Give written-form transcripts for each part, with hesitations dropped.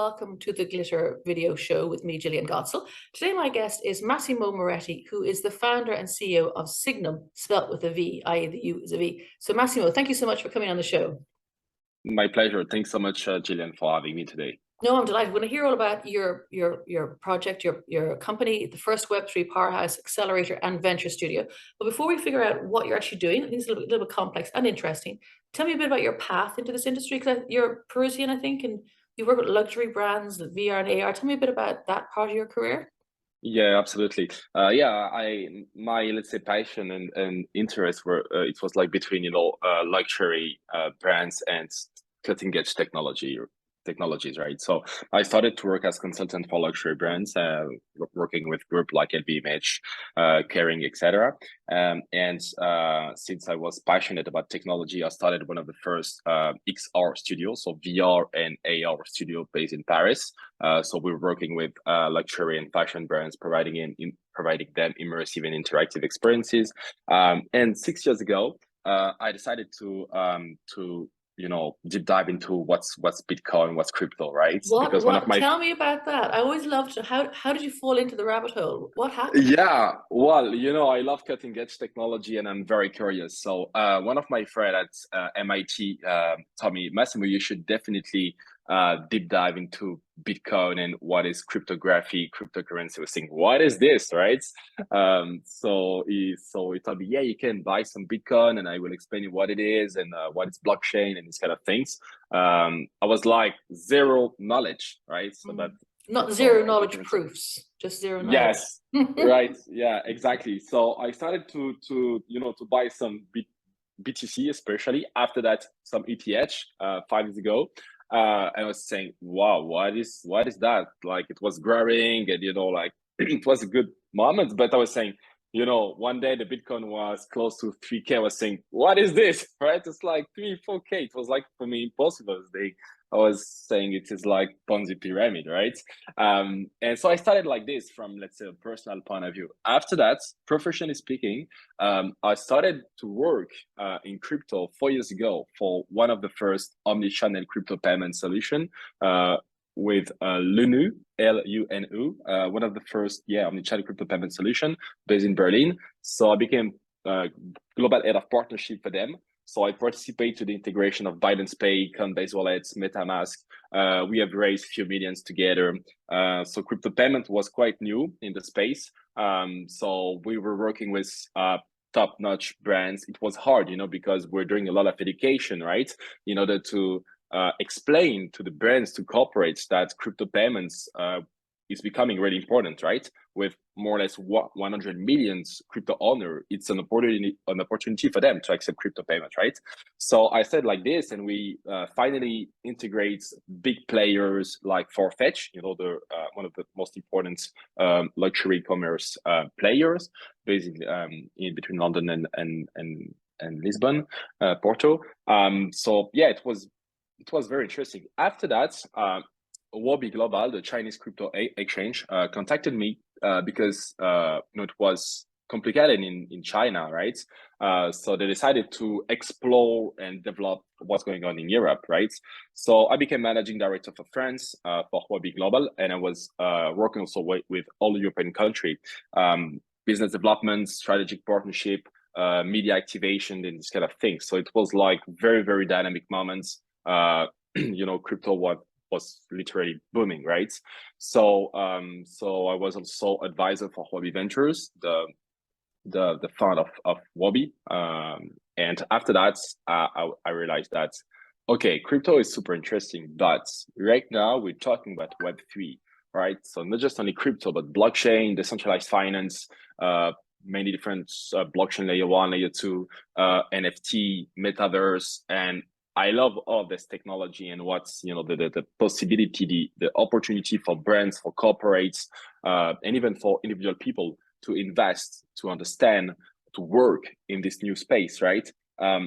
welcome to the Glitter Video Show with me, Jillian Godsil. Today my guest is Massimo Moretti, who is the founder and CEO of Signum, spelt with a V, i.e. the U is a V. So Massimo, thank you so much for coming on the show. My pleasure. Thanks so much, Jillian, for having me today. No, I'm delighted. We're going to hear all about your project, your company, the first Web3 powerhouse accelerator and venture studio. But before we figure out what you're actually doing, I think it's a little bit complex and interesting. Tell me a bit about your path into this industry, because you're Parisian, I think, and you work with luxury brands, VR and AR. Tell me a bit about that part of your career. Yeah, absolutely. My let's say passion and interest were it was like between luxury brands and cutting edge technologies, right? So I started to work as consultant for luxury brands, working with group like LVMH, Kering, etc. Since I was passionate about technology, I started one of the first XR studios, so VR and AR studio based in Paris. So we're working with luxury and fashion brands, providing them immersive and interactive experiences. And 6 years ago, I decided to deep dive into what's Bitcoin, what's crypto, right? Because tell me about that. I always loved how did you fall into the rabbit hole? What happened? Yeah, well, I love cutting edge technology and I'm very curious. So one of my friends at MIT told me, Massimo, you should definitely deep dive into Bitcoin and what is cryptography, cryptocurrency. I was thinking, what is this, right? So he told me, yeah, you can buy some Bitcoin and I will explain you what it is and what is blockchain and these kind of things. I was like zero knowledge, right? So that not zero knowledge proofs, just zero knowledge. Yes, right. Yeah, exactly. So I started to buy some BTC, especially after that, some ETH 5 years ago. I was saying, wow, what is that? Like it was growing and, like it was a good moment, but I was saying, one day the Bitcoin was close to 3K. I was saying, what is this? Right? It's like 3-4K. It was like for me impossible. I was saying it is like Ponzi pyramid, right? And so I started like this from, let's say, a personal point of view. After that, professionally speaking, I started to work in crypto 4 years ago for one of the first omni-channel crypto payment solution with Lunu, L-U-N-U, one of the first omni-channel crypto payment solution based in Berlin. So I became global head of partnership for them. So I participate to the integration of Binance Pay, Coinbase wallets, MetaMask. We have raised a few millions together. So crypto payment was quite new in the space. So we were working with top-notch brands. It was hard, because we're doing a lot of education, right? In order to explain to the brands, to corporates, that crypto payments is becoming really important, right? With more or less 100 million crypto owner, it's an opportunity for them to accept crypto payments, right? So I said like this, and we finally integrate big players like Farfetch, the one of the most important luxury commerce players, basically in between London and Lisbon, Porto. So yeah, it was very interesting. After that, Huobi Global, the Chinese crypto exchange, contacted me because it was complicated in China, right? So they decided to explore and develop what's going on in Europe, right? So I became managing director for France for Huobi Global, and I was working also with all European countries, business development, strategic partnership, media activation, and this kind of thing. So it was like very, very dynamic moments. Crypto was literally booming, right? So I was also advisor for Huobi Ventures, the fund of Huobi. And after that, I realized that, okay, crypto is super interesting, but right now we're talking about Web3, right? So not just only crypto, but blockchain, decentralized finance, many different blockchain layer 1, layer 2, NFT, metaverse, and I love all of this technology and what's the possibility, the opportunity for brands, for corporates, and even for individual people to invest, to understand, to work in this new space, right?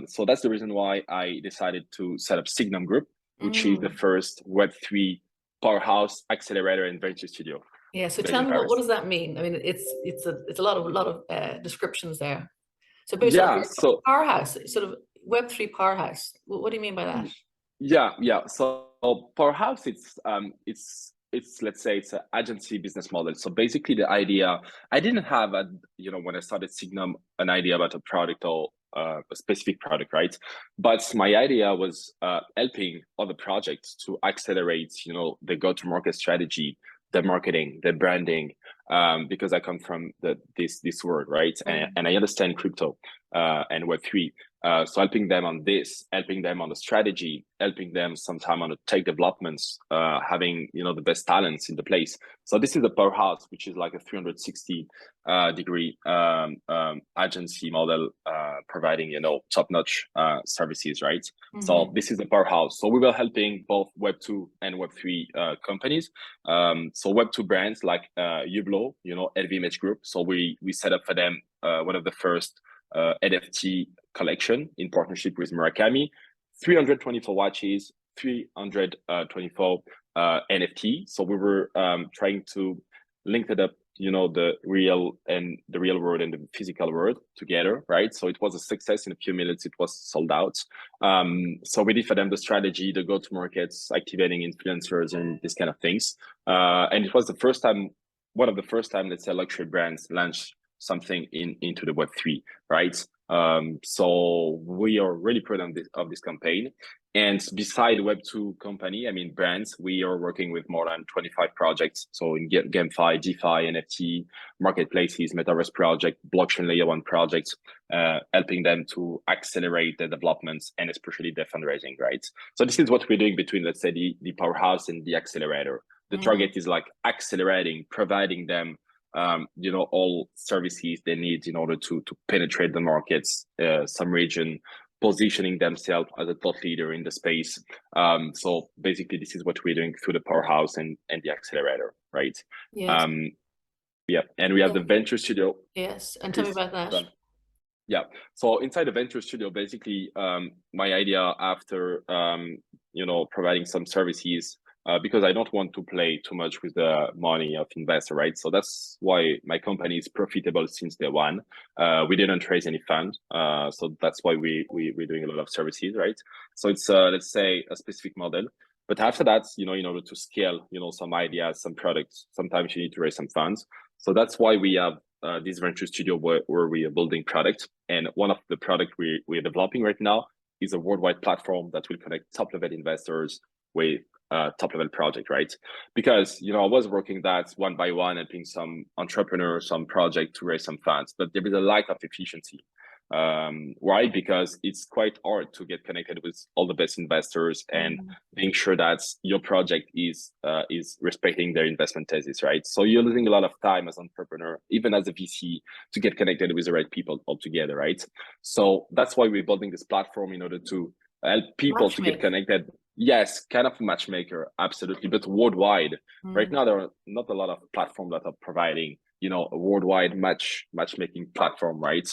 So that's the reason why I decided to set up Signum Group, which is the first Web3 powerhouse accelerator and venture studio. Yeah. So tell me, what does that mean? I mean, it's a lot of descriptions there. So basically, powerhouse, sort of Web3 powerhouse. What do you mean by that? Yeah. So Powerhouse, it's let's say it's an agency business model. So basically, the idea I didn't have when I started Signum an idea about a product or a specific product, right? But my idea was helping other projects to accelerate, the go-to-market strategy, the marketing, the branding, because I come from this world, right? And I understand crypto and Web3. So helping them on this, helping them on the strategy, helping them sometime on the tech developments, having the best talents in the place. So this is the Powerhouse, which is like a 360 degree agency model, providing top-notch services, right? So this is the Powerhouse. So we were helping both Web2 and Web3 companies. So Web2 brands like Hublot, LVMH Group. So we set up for them one of the first NFT collection in partnership with Murakami, 324 watches, 324 NFT. So we were trying to link it up, the real world and the physical world together, right? So it was a success. In a few minutes, it was sold out. So we did for them the strategy, the go-to-markets, activating influencers and these kind of things. And it was one of the first time, let's say, luxury brands launched something into the Web3, right? So we are really proud of this campaign. And beside Web2 company, brands, we are working with more than 25 projects. So in GameFi, DeFi, NFT, marketplaces, metaverse project, blockchain layer 1 projects, helping them to accelerate the developments and especially the fundraising, right? So this is what we're doing between, let's say, the Powerhouse and the accelerator. The target is like accelerating, providing them all services they need in order to penetrate the markets, some region, positioning themselves as a thought leader in the space. So basically, this is what we're doing through the Powerhouse and the accelerator, right? Yes. And we have the venture studio. Yes, and tell me about that. Yeah. So inside the venture studio, basically, my idea after providing some services, because I don't want to play too much with the money of investor, right? So that's why my company is profitable since day one. We didn't raise any fund, so that's why we're doing a lot of services, right? So it's let's say a specific model. But after that, in order to scale, some ideas, some products, sometimes you need to raise some funds. So that's why we have this venture studio where we are building product. And one of the product we're developing right now is a worldwide platform that will connect top-level investors with top-level project, right? Because, I was working that one by one, helping some entrepreneurs, some project to raise some funds, but there is a lack of efficiency. Why? Because it's quite hard to get connected with all the best investors and being sure that your project is respecting their investment thesis, right? So you're losing a lot of time as an entrepreneur, even as a VC, to get connected with the right people altogether, right? So that's why we're building this platform in order to help people to get connected. Yes, kind of a matchmaker, absolutely, but worldwide. Right now, there are not a lot of platforms that are providing, a worldwide matchmaking platform, right?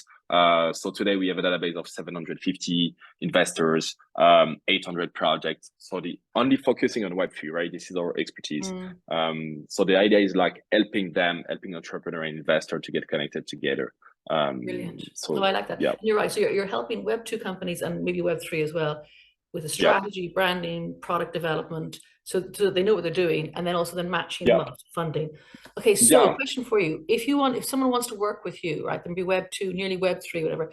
So today we have a database of 750 investors, 800 projects. So the only focusing on Web3, right? This is our expertise. So the idea is like helping entrepreneur and investor to get connected together. Brilliant. So no, I like that. Yeah. You're right. So you're helping Web2 companies and maybe Web3 as well with the strategy, branding, product development, so they know what they're doing, and then also then matching them up to funding. Okay, so question for you: if someone wants to work with you, right, then be Web2, nearly Web3, whatever.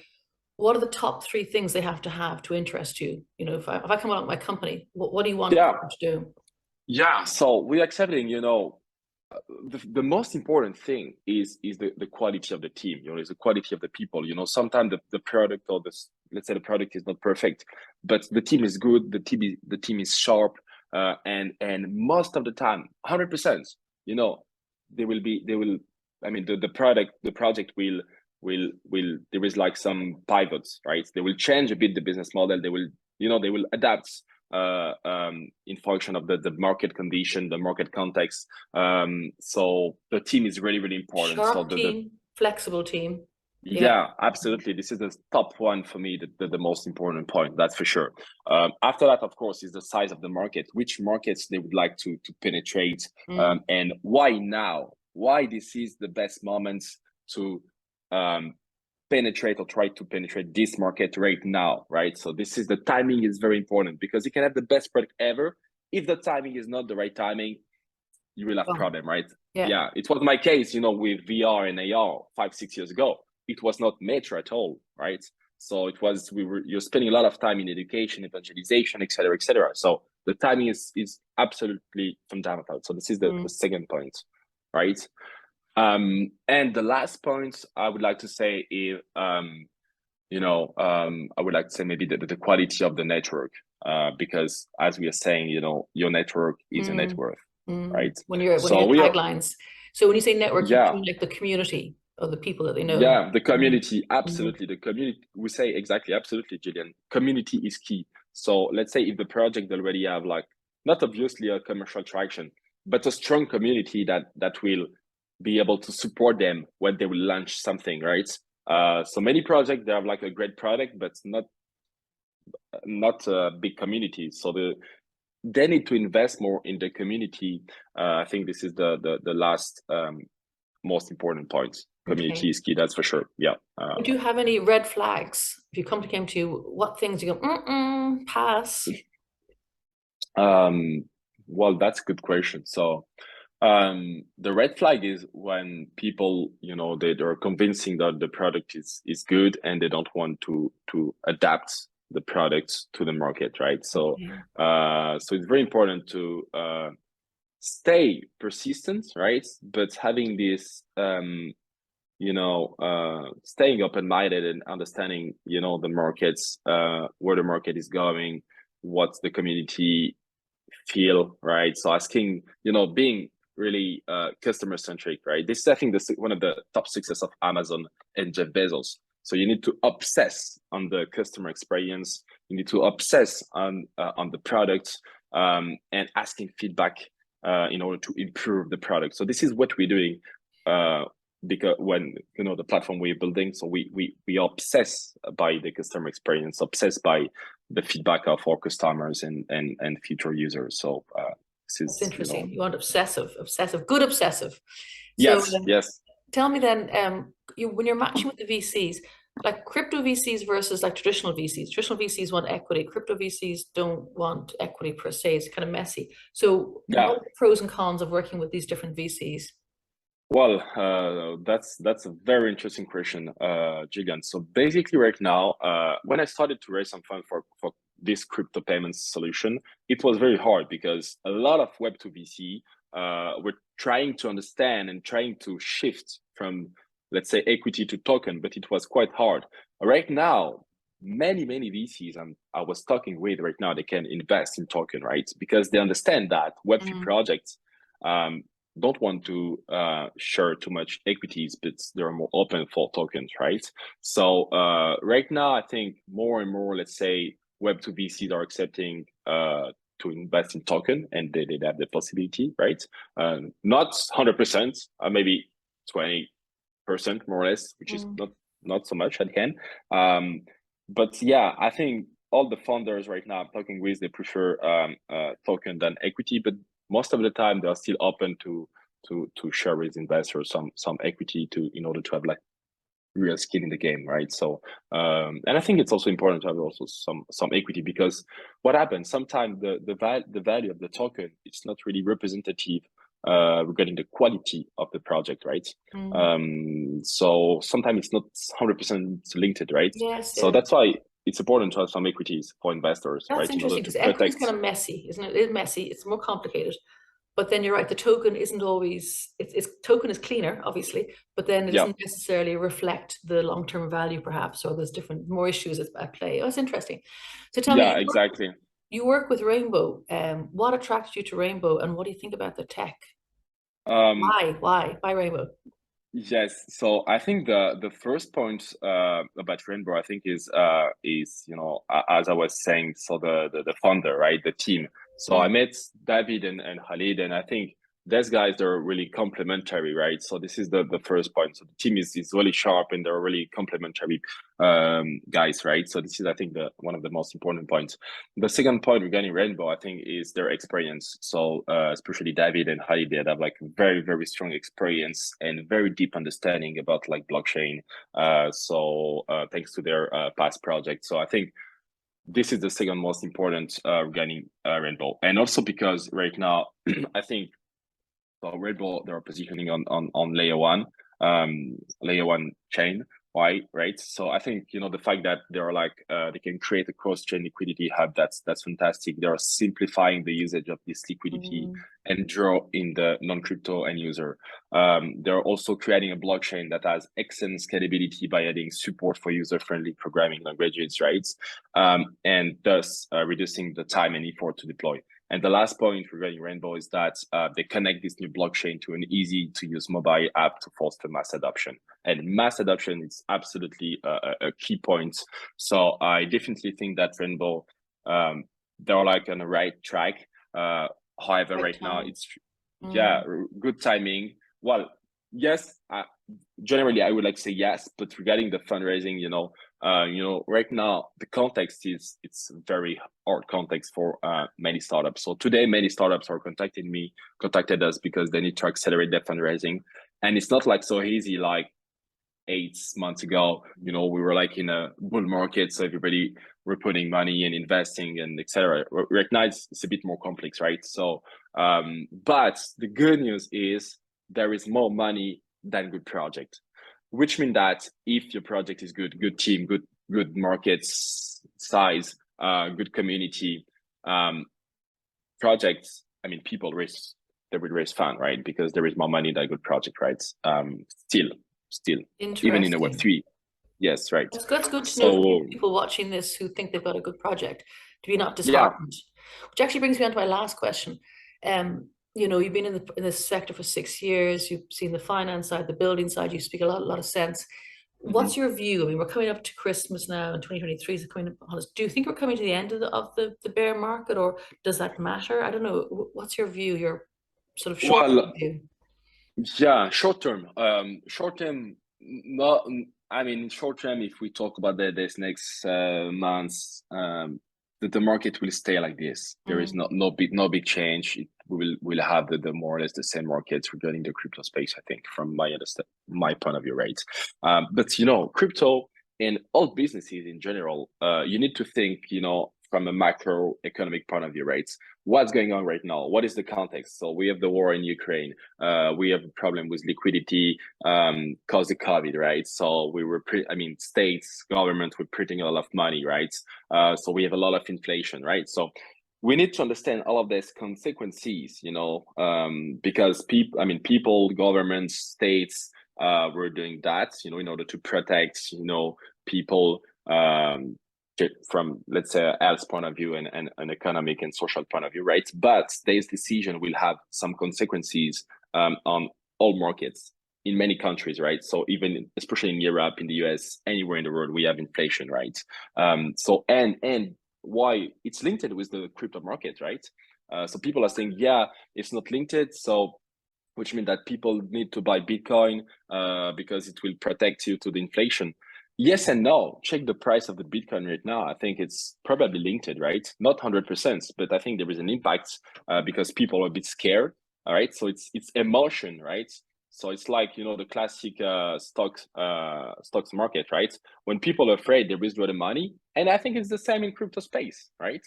What are the top 3 things they have to interest you? If I come out with my company, what do you want them to do? Yeah. So we're accepting, the most important thing is the quality of the team, is the quality of the people. Sometimes the product or let's say the product is not perfect, but the team is good, the team is sharp, and most of the time, 100%, the project will there is like some pivots, right? They will change a bit the business model, they will adapt in function of the market condition, the market context. So the team is really, really important. Sharp team, flexible team. Yeah, absolutely. This is the top one for me, the most important point, that's for sure. After that, of course, is the size of the market, which markets they would like to penetrate, and why now? Why this is the best moment to penetrate or try to penetrate this market right now, right? So this is the timing is very important, because you can have the best product ever, if the timing is not the right timing, you will have Oh, problem, right? yeah. It was my case, with VR and AR 5-6 years ago. It was not mature at all, right? So you're spending a lot of time in education, evangelization, etc., etc. So the timing is absolutely fundamental. So this is the second point, right? And the last point I would like to say is, I would like to say maybe the quality of the network, because as we are saying, your network is a net worth, right? When you're So taglines. So when you say network, you yeah, mean like the community of the people that they know. yeah, the community, absolutely. The community, we say exactly, absolutely, Jillian. Community is key. So let's say if the project already have like, not obviously a commercial traction, but a strong community that will be able to support them when they will launch something, right? So many projects, they have like a great product, but not a big community. So they need to invest more in the community. I think this is the last most important point. Community Okay. is key, that's for sure. Yeah. Would you have any red flags if you came to you? What things you go, pass? Well, that's a good question. So the red flag is when people, they're convincing that the product is good and they don't want to adapt the product to the market, right? So so it's very important to stay persistent, right? But having this staying open-minded and understanding, the markets, where the market is going, what's the community feel, right? So asking, being really customer centric, right? This is, I think, one of the top success of Amazon and Jeff Bezos. So you need to obsess on the customer experience. You need to obsess on the product, and asking feedback in order to improve the product. So this is what we're doing. Because when the platform we're building, so we obsess by the customer experience, obsessed by the feedback of our customers and future users. So this is, That's interesting. You want obsessive, good obsessive. So yes. tell me then, when you're matching with the VCs, like crypto VCs versus like traditional VCs. Traditional VCs want equity. Crypto VCs don't want equity per se. It's kind of messy. So what are the pros and cons of working with these different VCs? Well, that's a very interesting question, Jillian. So basically, right now, when I started to raise some fund for this crypto payments solution, it was very hard because a lot of Web2 VC were trying to understand and trying to shift from, let's say, equity to token, but it was quite hard. Right now, many VCs I was talking with right now, they can invest in token, right? Because they understand that Web3 projects don't want to share too much equities, but they're more open for tokens, right? So right now, I think more and more, let's say, Web2 VCs are accepting to invest in token, and they have the possibility, right? Not 100%, maybe 20% more or less, which is not so much at hand. But yeah, I think all the founders right now I'm talking with, they prefer token than equity, but most of the time they're still open to share with investors some equity in order to have like real skin in the game, right? So and I think it's also important to have also some equity, because what happens sometimes the value of the token, it's not really representative regarding the quality of the project, right? So sometimes it's not 100% linked, right? So that's why it's important to have some equities for investors. That's right? interesting, because equity is kind of messy, isn't it? It is messy. It's more complicated. But then you're right, the token isn't always, it's token is cleaner, obviously, but then it doesn't necessarily reflect the long-term value, perhaps, or there's more issues at play. Oh, it's interesting. So tell me, exactly. You work with Rainbow. What attracted you to Rainbow, and what do you think about the tech? Why Rainbow? Yes, so I think the first point about Rainbow, I think, is as I was saying, so the founder, right, the team. So I met David and Khalid, and I think these guys, they're really complementary, right? So this is the first point. So the team is really sharp, and they're really complementary guys, right? So this is, I think, one of the most important points. The second point regarding Rainbow, I think, is their experience. So especially David and Khalid, they have like very, very strong experience and very deep understanding about like blockchain. So thanks to their past projects. So I think this is the second most important regarding Rainbow, and also because right now I think so Rainbow, they're positioning on layer one chain. Why, right? So I think the fact that they're like they can create a cross-chain liquidity hub, that's fantastic. They're simplifying the usage of this liquidity and draw in the non-crypto end user. They're also creating a blockchain that has excellent scalability by adding support for user-friendly programming languages, right? And thus reducing the time and effort to deploy. And the last point regarding Rainbow is that they connect this new blockchain to an easy-to-use mobile app to foster mass adoption. And mass adoption is absolutely a key point. So I definitely think that Rainbow, they're like on the right track. However, right now it's good timing. Well, yes, generally I would like to say yes, but regarding the fundraising, right now the context it's very hard context for many startups. So today many startups are contacted us because they need to accelerate their fundraising, and it's not like so easy like 8 months ago. We were like in a bull market, so everybody were putting money and investing and etc. Right now it's a bit more complex, right? So but the good news is there is more money than good project, which means that if your project is good team, good market size, good community, projects, I mean, they will raise fund, right? Because there is more money than good project, right? Still, even in a Web3. Yes, right. That's good to know for people watching this who think they've got a good project to be not disheartened. Which actually brings me on to my last question. You've been in this sector for 6 years. You've seen the finance side, the building side. You speak a lot of sense. What's your view? I mean, we're coming up to Christmas now, and 2023 is coming up on us. Do you think we're coming to the end of the bear market, or does that matter? I don't know. What's your view? Your sort of short-term view? Yeah, short term. No, I mean, short term, if we talk about this next months, the market will stay like this. There is no big change. We'll have the more or less the same markets regarding the crypto space, I think, from my point of view, right? But crypto and all businesses in general, you need to think, from a macroeconomic point of view, right? What's going on right now? What is the context? So we have the war in Ukraine. We have a problem with liquidity caused the COVID, right? So states, government were printing a lot of money, right? So we have a lot of inflation, right? So we need to understand all of these consequences, because people, governments, states were doing that, in order to protect, people from, let's say, a health point of view and an economic and social point of view, right? But this decision will have some consequences on all markets in many countries, right? So even, especially in Europe, in the US, anywhere in the world, we have inflation, right? So and why it's linked with the crypto market, right? So people are saying, yeah, it's not linked, so which means that people need to buy Bitcoin because it will protect you to the inflation. Yes and no. Check the price of the Bitcoin right now. I think it's probably linked, right? Not 100%, but I think there is an impact because people are a bit scared. All right, so it's emotion, right? So it's like the classic stocks market, right? When people are afraid, they withdraw the money, and I think it's the same in crypto space, right?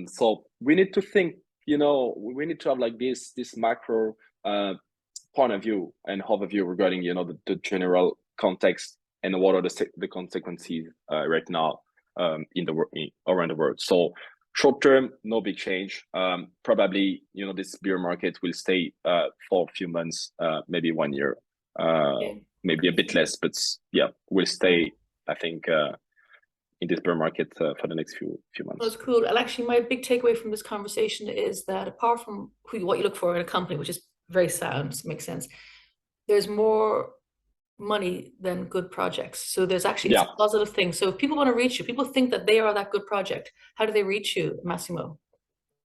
So we need to think, we need to have like this macro point of view and overview regarding the general context and what are the consequences right now around the world. So short term, no big change. Probably this bear market will stay for a few months, maybe 1 year, maybe a bit less, but yeah, we'll stay, I think, in this bear market for the next few months. That's cool. And actually, my big takeaway from this conversation is that apart from what you look for in a company, which is very sound, makes sense, there's more money than good projects. So there's actually it's a positive thing. So if people want to reach you, people think that they are that good project, how do they reach you, Massimo?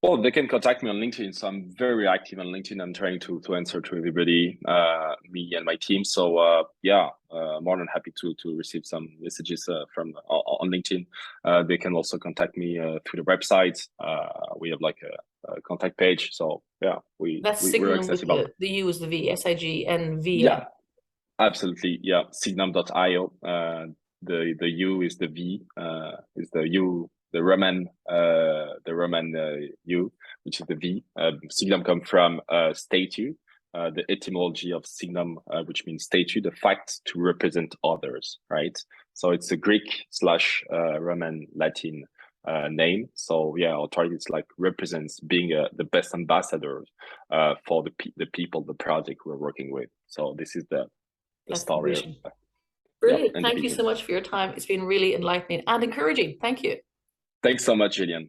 Well, they can contact me on LinkedIn. So I'm very active on LinkedIn. I'm trying to answer to everybody, me and my team. So more than happy to receive some messages from on LinkedIn. They can also contact me through the website. We have like a contact page. So yeah, we're accessible. With the U is the V, SIGNV. Yeah, absolutely. Yeah, signum.io. The U is the V, is the U Roman U, which is the V. Signum come from statue, the etymology of signum, which means statue, the fact to represent others, right? So it's a Greek / Roman Latin name. So yeah, our target like represents being the best ambassador for the people, the project we're working with. So this is the story of Brilliant. Thank you so much for your time. It's been really enlightening and encouraging. Thank you. Thanks so much, Jillian.